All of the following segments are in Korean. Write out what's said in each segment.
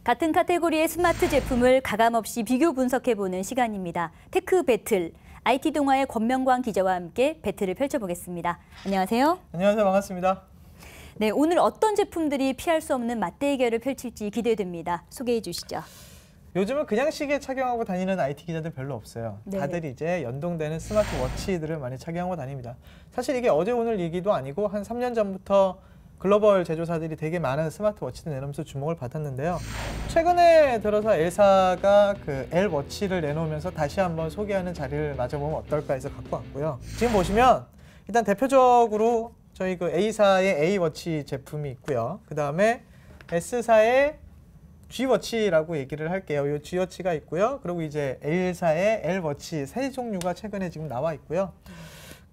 같은 카테고리의 스마트 제품을 가감없이 비교 분석해보는 시간입니다. 테크 배틀. IT 동아의 권명광 기자와 함께 배틀을 펼쳐보겠습니다. 안녕하세요. 안녕하세요. 반갑습니다. 네, 오늘 어떤 제품들이 피할 수 없는 맞대결을 펼칠지 기대됩니다. 소개해 주시죠. 요즘은 그냥 시계 착용하고 다니는 IT 기자들 별로 없어요. 네. 다들 이제 연동되는 스마트워치들을 많이 착용하고 다닙니다. 사실 이게 어제 오늘 얘기도 아니고 한 3년 전부터 글로벌 제조사들이 되게 많은 스마트워치를 내놓으면서 주목을 받았는데요. 최근에 들어서 L사가 그 L워치를 내놓으면서 다시 한번 소개하는 자리를 맞아보면 어떨까 해서 갖고 왔고요. 지금 보시면 일단 대표적으로 저희 그 A사의 A워치 제품이 있고요. 그 다음에 S사의 G워치라고 얘기를 할게요. 이 G워치가 있고요. 그리고 이제 L사의 L워치 세 종류가 최근에 지금 나와 있고요.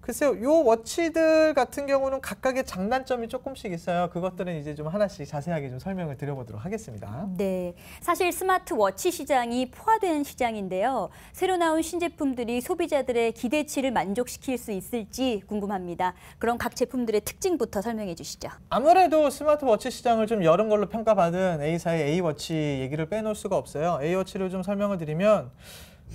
글쎄요, 이 워치들 같은 경우는 각각의 장단점이 조금씩 있어요. 그것들은 이제 좀 하나씩 자세하게 좀 설명을 드려보도록 하겠습니다. 네, 사실 스마트워치 시장이 포화된 시장인데요. 새로 나온 신제품들이 소비자들의 기대치를 만족시킬 수 있을지 궁금합니다. 그럼 각 제품들의 특징부터 설명해 주시죠. 아무래도 스마트워치 시장을 좀 여는 걸로 평가받은 A사의 A워치 얘기를 빼놓을 수가 없어요. A워치를 좀 설명을 드리면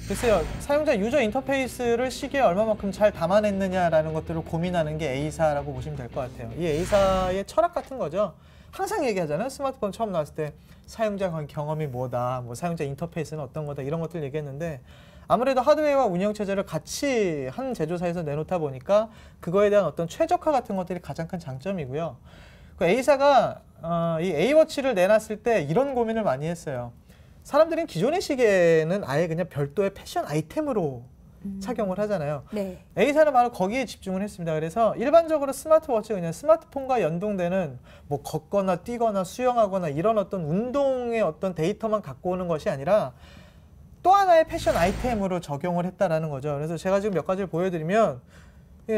글쎄요, 사용자 유저 인터페이스를 시계에 얼마만큼 잘 담아냈느냐라는 것들을 고민하는 게 A사라고 보시면 될 것 같아요. 이 A사의 철학 같은 거죠. 항상 얘기하잖아요. 스마트폰 처음 나왔을 때 사용자 경험이 뭐다, 뭐 사용자 인터페이스는 어떤 거다, 이런 것들 얘기했는데 아무래도 하드웨어와 운영체제를 같이 한 제조사에서 내놓다 보니까 그거에 대한 어떤 최적화 같은 것들이 가장 큰 장점이고요. 그 A사가 이 A워치를 내놨을 때 이런 고민을 많이 했어요. 사람들은 기존의 시계는 아예 그냥 별도의 패션 아이템으로 착용을 하잖아요. 네. A사는 바로 거기에 집중을 했습니다. 그래서 일반적으로 스마트워치가 그냥 스마트폰과 연동되는 뭐 걷거나 뛰거나 수영하거나 이런 어떤 운동의 어떤 데이터만 갖고 오는 것이 아니라 또 하나의 패션 아이템으로 적용을 했다라는 거죠. 그래서 제가 지금 몇 가지를 보여드리면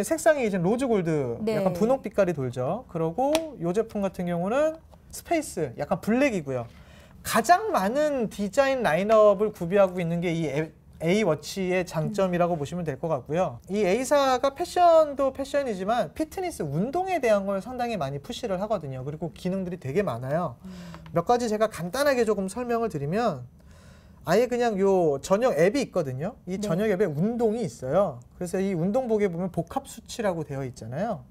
색상이 이제 로즈 골드, 네. 약간 분홍 빛깔이 돌죠. 그리고 이 제품 같은 경우는 스페이스, 약간 블랙이고요. 가장 많은 디자인 라인업을 구비하고 있는 게 이 A워치의 장점이라고 보시면 될 것 같고요. 이 A사가 패션도 패션이지만 피트니스, 운동에 대한 걸 상당히 많이 푸시를 하거든요. 그리고 기능들이 되게 많아요. 몇 가지 제가 간단하게 조금 설명을 드리면 아예 그냥 요 전용 앱이 있거든요. 이 전용 앱에 운동이 있어요. 그래서 이 운동복에 보면 복합 수치라고 되어 있잖아요.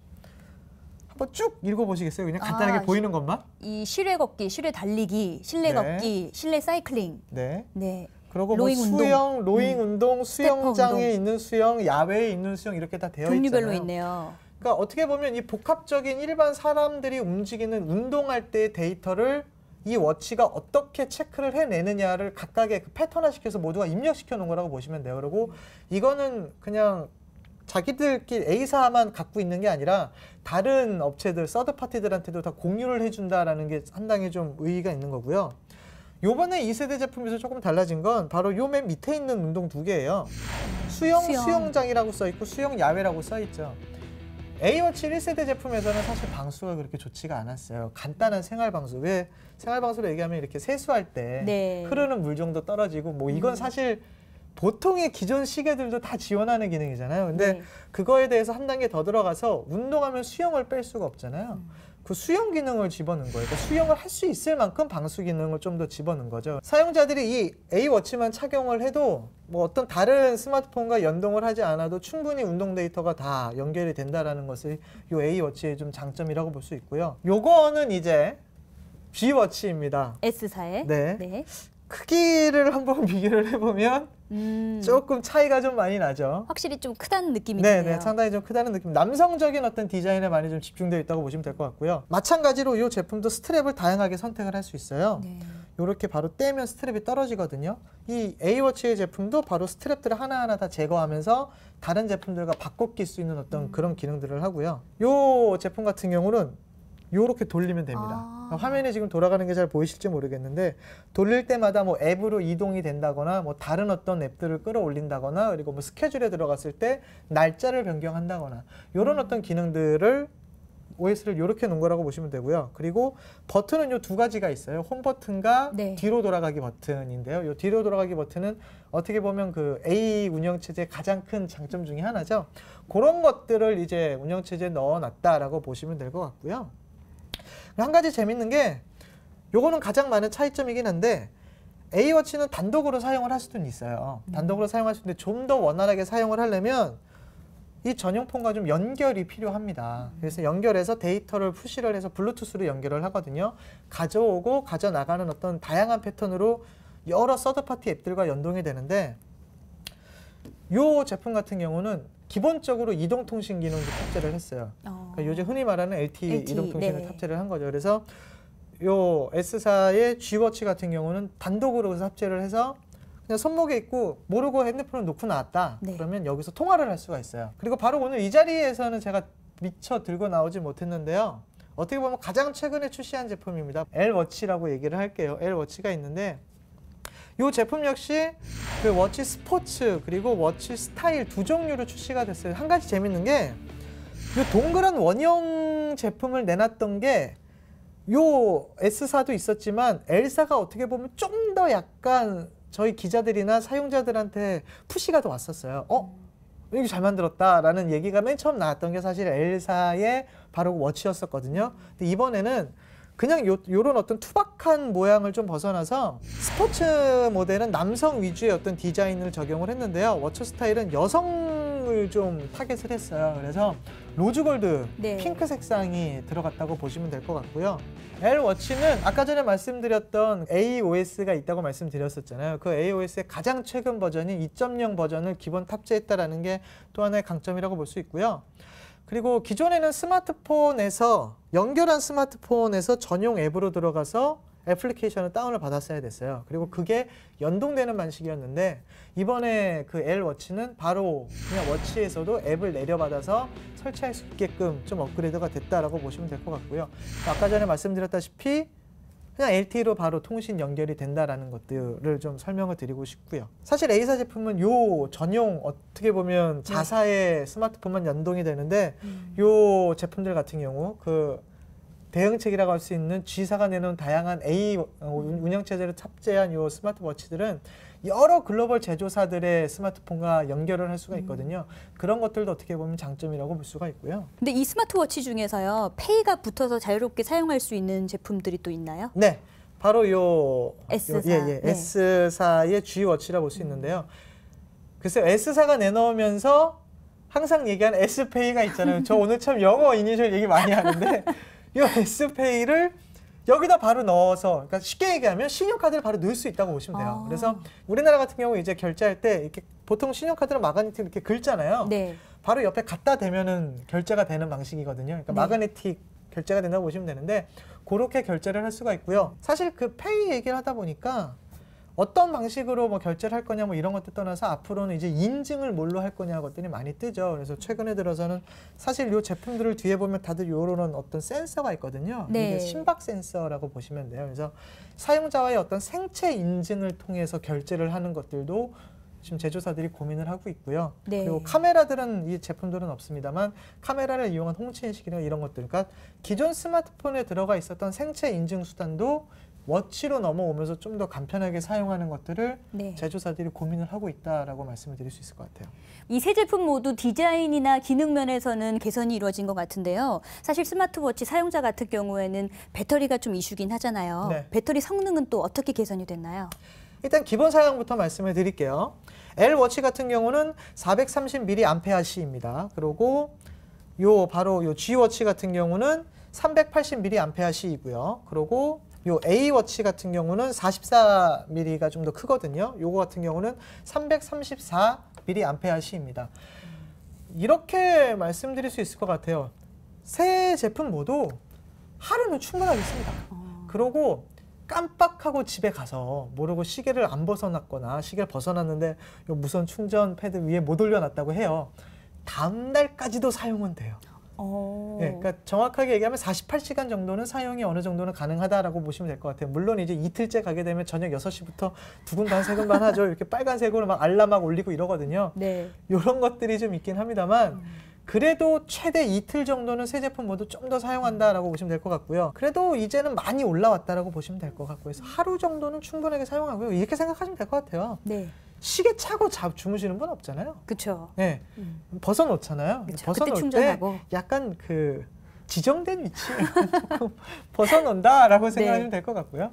한번 쭉 읽어보시겠어요? 그냥 간단하게 보이는 것만? 이 실외 걷기, 실외 달리기, 실내 걷기, 실내 사이클링. 네. 네. 그리고 뭐 수영, 로잉 운동, 수영장에 운동. 있는 수영, 야외에 있는 수영 이렇게 다 되어 있잖아요. 종류별로 있네요. 그러니까 어떻게 보면 이 복합적인 일반 사람들이 움직이는 운동할 때의 데이터를 이 워치가 어떻게 체크를 해내느냐를 각각의 그 패턴화시켜서 모두가 입력시켜 놓은 거라고 보시면 돼요. 그리고 이거는 그냥 자기들끼리 A사만 갖고 있는 게 아니라 다른 업체들, 서드파티들한테도 다 공유를 해준다라는 게 상당히 좀 의의가 있는 거고요. 요번에 2세대 제품에서 조금 달라진 건 바로 요 맨 밑에 있는 운동 두 개예요. 수영장이라고 써있고 수영 야외라고 써있죠. A워치 1세대 제품에서는 사실 방수가 그렇게 좋지가 않았어요. 간단한 생활방수. 왜 생활방수로 얘기하면 이렇게 세수할 때 흐르는 물 정도 떨어지고 뭐 이건 사실 보통의 기존 시계들도 다 지원하는 기능이잖아요. 근데 그거에 대해서 한 단계 더 들어가서 운동하면 수영을 뺄 수가 없잖아요. 그 수영 기능을 집어넣은 거예요. 그러니까 수영을 할 수 있을 만큼 방수 기능을 좀 더 집어넣은 거죠. 사용자들이 이 A워치만 착용을 해도 뭐 어떤 다른 스마트폰과 연동을 하지 않아도 충분히 운동 데이터가 다 연결이 된다라는 것을 이 A워치의 좀 장점이라고 볼 수 있고요. 요거는 이제 G워치입니다. S사의. 네. 크기를 한번 비교를 해보면 조금 차이가 좀 많이 나죠. 확실히 좀 크다는 느낌이 드네요. 네, 상당히 좀 크다는 느낌. 남성적인 어떤 디자인에 많이 좀 집중되어 있다고 보시면 될 것 같고요. 마찬가지로 이 제품도 스트랩을 다양하게 선택을 할 수 있어요. 이렇게 바로 떼면 스트랩이 떨어지거든요. 이 A워치의 제품도 바로 스트랩들을 하나하나 다 제거하면서 다른 제품들과 바꿔 낄 수 있는 어떤 그런 기능들을 하고요. 이 제품 같은 경우는 요렇게 돌리면 됩니다. 화면에 지금 돌아가는 게 잘 보이실지 모르겠는데 돌릴 때마다 뭐 앱으로 이동이 된다거나 뭐 다른 어떤 앱들을 끌어올린다거나 그리고 뭐 스케줄에 들어갔을 때 날짜를 변경한다거나 이런 어떤 기능들을 OS를 이렇게 놓은 거라고 보시면 되고요. 그리고 버튼은 요 두 가지가 있어요. 홈 버튼과 뒤로 돌아가기 버튼인데요. 요 뒤로 돌아가기 버튼은 어떻게 보면 그 A 운영체제의 가장 큰 장점 중에 하나죠. 그런 것들을 이제 운영체제에 넣어놨다라고 보시면 될 것 같고요. 한 가지 재밌는 게 요거는 가장 많은 차이점이긴 한데 A워치는 단독으로 사용을 할 수는 있어요. 단독으로 사용할 수 있는데 좀 더 원활하게 사용을 하려면 이 전용 폰과 좀 연결이 필요합니다. 그래서 연결해서 데이터를 푸시를 해서 블루투스로 연결을 하거든요. 가져오고 가져나가는 어떤 다양한 패턴으로 여러 서드파티 앱들과 연동이 되는데 이 제품 같은 경우는 기본적으로 이동통신 기능도 탑재를 했어요. 그러니까 요즘 흔히 말하는 LTE 이동통신을 네. 탑재를 한 거죠. 그래서 요 S사의 G워치 같은 경우는 단독으로 탑재를 해서 그냥 손목에 있고 모르고 핸드폰을 놓고 나왔다. 네. 그러면 여기서 통화를 할 수가 있어요. 그리고 바로 오늘 이 자리에서는 제가 미처 들고 나오지 못했는데요. 어떻게 보면 가장 최근에 출시한 제품입니다. L워치라고 얘기를 할게요. L워치가 있는데 이 제품 역시 그 워치 스포츠 그리고 워치 스타일 두 종류로 출시가 됐어요. 한 가지 재밌는 게 이 동그란 원형 제품을 내놨던 게 요 S사도 있었지만 L사가 어떻게 보면 좀 더 약간 저희 기자들이나 사용자들한테 푸시가 더 왔었어요. 이게 잘 만들었다라는 얘기가 맨 처음 나왔던 게 사실 L사의 바로 워치였었거든요. 근데 이번에는 그냥 요런 어떤 투박한 모양을 좀 벗어나서 스포츠 모델은 남성 위주의 어떤 디자인을 적용을 했는데요. 워치 스타일은 여성을 좀 타겟을 했어요. 그래서 로즈골드, 네. 핑크 색상이 들어갔다고 보시면 될 것 같고요. L워치는 아까 전에 말씀드렸던 AOS가 있다고 말씀드렸었잖아요. 그 AOS의 가장 최근 버전인 2.0 버전을 기본 탑재했다라는 게 또 하나의 강점이라고 볼 수 있고요. 그리고 기존에는 스마트폰에서 연결한 스마트폰에서 전용 앱으로 들어가서 애플리케이션을 다운을 받았어야 됐어요. 그리고 그게 연동되는 방식이었는데 이번에 그 L워치는 바로 그냥 워치에서도 앱을 내려받아서 설치할 수 있게끔 좀 업그레이드가 됐다라고 보시면 될 것 같고요. 아까 전에 말씀드렸다시피 그냥 LTE로 바로 통신 연결이 된다라는 것들을 좀 설명을 드리고 싶고요. 사실 A사 제품은 요 전용 어떻게 보면 자사의 스마트폰만 연동이 되는데 요 제품들 같은 경우 그 대응책이라고 할 수 있는 G사가 내놓은 다양한 A 운영체제를 탑재한 요 스마트워치들은 여러 글로벌 제조사들의 스마트폰과 연결을 할 수가 있거든요. 그런 것들도 어떻게 보면 장점이라고 볼 수가 있고요. 근데 이 스마트워치 중에서요, 페이가 붙어서 자유롭게 사용할 수 있는 제품들이 또 있나요? 네, 바로 요 S사. 네. 네. S사의 G워치라 볼 수 있는데요. 글쎄요, S사가 내놓으면서 항상 얘기하는 S페이가 있잖아요. 저 오늘 참 영어 이니셜 얘기 많이 하는데 이 S페이를 여기다 바로 넣어서, 그러니까 쉽게 얘기하면 신용카드를 바로 넣을 수 있다고 보시면 돼요. 그래서 우리나라 같은 경우 이제 결제할 때 이렇게 보통 신용카드를 마그네틱 이렇게 긁잖아요. 네. 바로 옆에 갖다 대면은 결제가 되는 방식이거든요. 그러니까 네. 마그네틱 결제가 된다고 보시면 되는데 그렇게 결제를 할 수가 있고요. 사실 그 페이 얘기를 하다 보니까 어떤 방식으로 뭐 결제를 할 거냐 뭐 이런 것들 떠나서 앞으로는 이제 인증을 뭘로 할 거냐 것들이 많이 뜨죠. 그래서 최근에 들어서는 사실 이 제품들을 뒤에 보면 다들 요런 어떤 센서가 있거든요. 네. 이게 심박 센서라고 보시면 돼요. 그래서 사용자와의 어떤 생체 인증을 통해서 결제를 하는 것들도 지금 제조사들이 고민을 하고 있고요. 네. 그리고 카메라들은 이 제품들은 없습니다만 카메라를 이용한 홍채 인식이나 이런 것들, 그러니까 기존 스마트폰에 들어가 있었던 생체 인증 수단도 워치로 넘어오면서 좀 더 간편하게 사용하는 것들을 네. 제조사들이 고민을 하고 있다라고 말씀을 드릴 수 있을 것 같아요. 이 세 제품 모두 디자인이나 기능 면에서는 개선이 이루어진 것 같은데요. 사실 스마트워치 사용자 같은 경우에는 배터리가 좀 이슈긴 하잖아요. 네. 배터리 성능은 또 어떻게 개선이 됐나요? 일단 기본 사양부터 말씀을 드릴게요. L워치 같은 경우는 430mAh입니다. 그리고 바로 요 G워치 같은 경우는 380mAh이고요. 그리고 요 A워치 같은 경우는 44mm가 좀 더 크거든요. 요거 같은 경우는 334mAh입니다. 이렇게 말씀드릴 수 있을 것 같아요. 세 제품 모두 하루는 충분하겠습니다. 그러고 깜빡하고 집에 가서 모르고 시계를 안 벗어놨거나 시계를 벗어놨는데 요 무선 충전 패드 위에 못 올려놨다고 해요. 다음 날까지도 사용은 돼요. 네, 그러니까 정확하게 얘기하면 48시간 정도는 사용이 어느 정도는 가능하다라고 보시면 될 것 같아요. 물론 이제 이틀째 가게 되면 저녁 6시부터 두근반 세근반 하죠. 이렇게 빨간색으로 막 알람 막 울리고 이러거든요. 네. 이런 것들이 좀 있긴 합니다만 그래도 최대 이틀 정도는 세 제품 모두 좀 더 사용한다라고 보시면 될 것 같고요. 그래도 이제는 많이 올라왔다라고 보시면 될 것 같고 그래서 하루 정도는 충분하게 사용하고요. 이렇게 생각하시면 될 것 같아요. 네. 시계 차고 주무시는 분 없잖아요. 그렇죠. 네, 벗어놓잖아요. 그쵸. 그때 벗어놓을 때 충전하고. 약간 그 지정된 위치에 조금 벗어논다라고 생각하시면 될 것 같고요.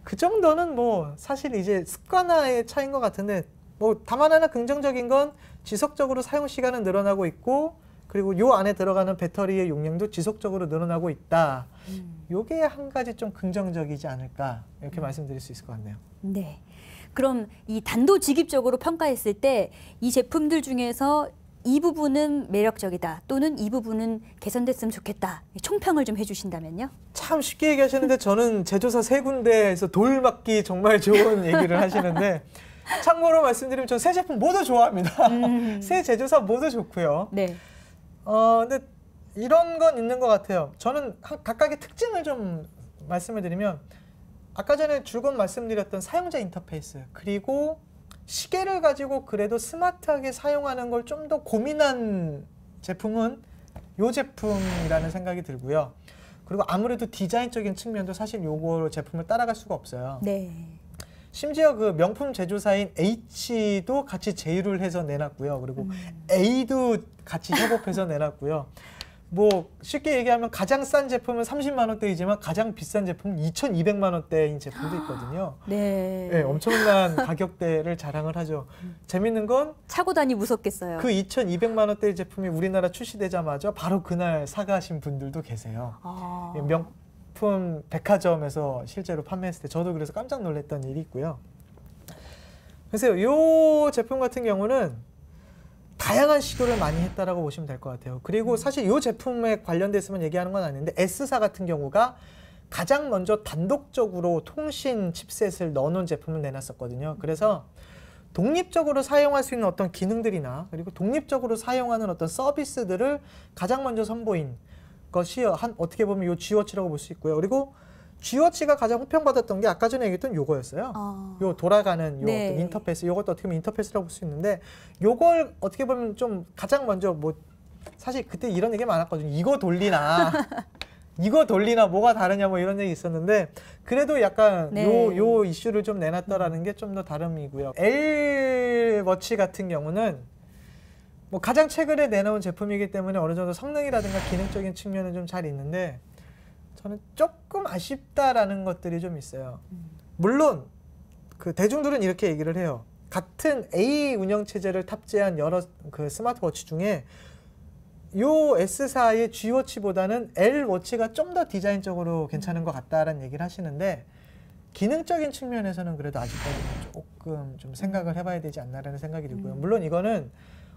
그 정도는 뭐 사실 이제 습관화의 차이인 것 같은데 뭐 다만 하나 긍정적인 건 지속적으로 사용 시간은 늘어나고 있고 그리고 요 안에 들어가는 배터리의 용량도 지속적으로 늘어나고 있다. 요게 한 가지 좀 긍정적이지 않을까 이렇게 말씀드릴 수 있을 것 같네요. 네. 그럼 이 단도직입적으로 평가했을 때 이 제품들 중에서 이 부분은 매력적이다 또는 이 부분은 개선됐으면 좋겠다. 총평을 좀 해주신다면요. 참 쉽게 얘기하시는데 저는 제조사 3군데에서 돌 맞기 정말 좋은 얘기를 하시는데 참고로 말씀드리면 전 새 제품 모두 좋아합니다. 새 제조사 모두 좋고요. 네. 근데 이런 건 있는 것 같아요. 저는 각각의 특징을 좀 말씀을 드리면 아까 전에 줄곧 말씀드렸던 사용자 인터페이스 그리고 시계를 가지고 그래도 스마트하게 사용하는 걸 좀 더 고민한 제품은 이 제품이라는 생각이 들고요. 그리고 아무래도 디자인적인 측면도 사실 요거 제품을 따라갈 수가 없어요. 네. 심지어 그 명품 제조사인 H도 같이 제휴를 해서 내놨고요. 그리고 A도 같이 협업해서 내놨고요. 뭐 쉽게 얘기하면 가장 싼 제품은 30만 원대이지만 가장 비싼 제품은 2,200만 원대인 제품도 있거든요. 네. 네, 엄청난 가격대를 자랑을 하죠. 재밌는 건 차고 다니 무섭겠어요. 그 2,200만 원대의 제품이 우리나라 출시되자마자 바로 그날 사가신 분들도 계세요. 아. 명품 백화점에서 실제로 판매했을 때 저도 그래서 깜짝 놀랐던 일이 있고요. 그래서 이 제품 같은 경우는 다양한 시도를 많이 했다라고 보시면 될 것 같아요. 그리고 사실 이 제품에 관련돼서만 얘기하는 건 아닌데 S사 같은 경우가 가장 먼저 단독적으로 통신 칩셋을 넣어놓은 제품을 내놨었거든요. 그래서 독립적으로 사용할 수 있는 어떤 기능들이나 그리고 독립적으로 사용하는 어떤 서비스들을 가장 먼저 선보인 것이 어떻게 보면 이 G워치라고 볼 수 있고요. 그리고 G워치가 가장 호평받았던 게 아까 전에 얘기했던 요거였어요. 요 돌아가는 요 네. 인터페이스, 요것도 어떻게 보면 인터페이스라고 볼 수 있는데 요걸 어떻게 보면 좀 가장 먼저 뭐 사실 그때 이런 얘기 많았거든요. 이거 돌리나 이거 돌리나 뭐가 다르냐 뭐 이런 얘기 있었는데 그래도 약간 네. 요 이슈를 좀 내놨더라는 게 좀 더 다름이고요. L워치 같은 경우는 뭐 가장 최근에 내놓은 제품이기 때문에 어느 정도 성능이라든가 기능적인 측면은 좀 잘 있는데 저는 조금 아쉽다라는 것들이 좀 있어요. 물론 그 대중들은 이렇게 얘기를 해요. 같은 A 운영 체제를 탑재한 여러 그 스마트워치 중에 요 S사의 G워치보다는 L워치가 좀 더 디자인적으로 괜찮은 것 같다라는 얘기를 하시는데 기능적인 측면에서는 그래도 아직까지는 조금 좀 생각을 해봐야 되지 않나라는 생각이 들고요. 물론 이거는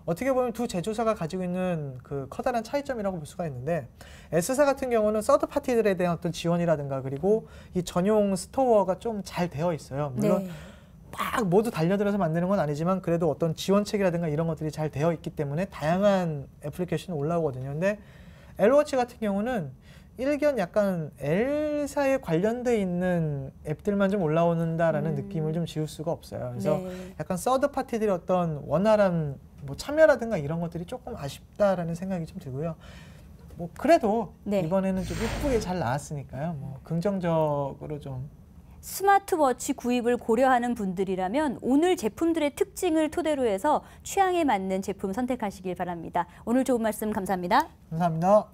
어떻게 보면 두 제조사가 가지고 있는 그 커다란 차이점이라고 볼 수가 있는데 S사 같은 경우는 서드 파티들에 대한 어떤 지원이라든가 그리고 이 전용 스토어가 좀 잘 되어 있어요. 물론 네. 막 모두 달려들어서 만드는 건 아니지만 그래도 어떤 지원책이라든가 이런 것들이 잘 되어 있기 때문에 다양한 애플리케이션이 올라오거든요. 근데 L워치 같은 경우는 일견 약간 L사에 관련돼 있는 앱들만 좀 올라오는다라는 느낌을 좀 지울 수가 없어요. 그래서 네. 약간 서드 파티들의 어떤 원활한 뭐 참여라든가 이런 것들이 조금 아쉽다라는 생각이 좀 들고요. 뭐 그래도 네. 이번에는 좀 예쁘게 잘 나왔으니까요. 뭐 긍정적으로 좀 스마트워치 구입을 고려하는 분들이라면 오늘 제품들의 특징을 토대로 해서 취향에 맞는 제품 선택하시길 바랍니다. 오늘 좋은 말씀 감사합니다. 감사합니다.